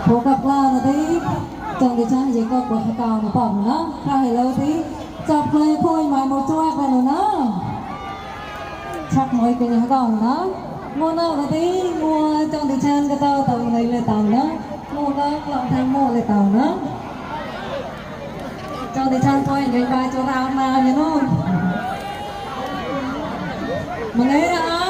phổ cập la là tí trong thì cha chỉ có bậc cao mà bỏng nó khai lâu tí chọc play phôi mày một chuột vào rồi nó chắc mỗi cái nhà còn nó mua nào là tí mua trong thì cha cái tàu tàu này là tàu nó mua nó lòng tham mua là tàu nó trong thì cha phôi người bài cho tao mà nhớ không mà lấy đâu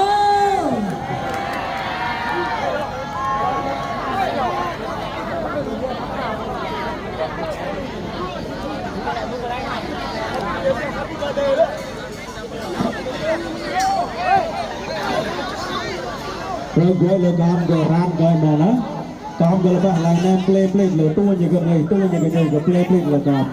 rồi gue lo gam gue ran gue mana gam gue lepas lain play lo tu aja gue play lo gam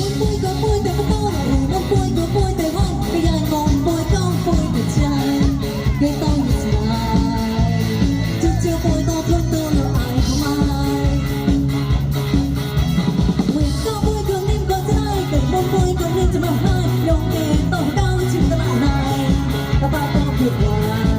Hãy subscribe cho kênh Ghiền Mì Gõ để không bỏ lỡ những video hấp dẫn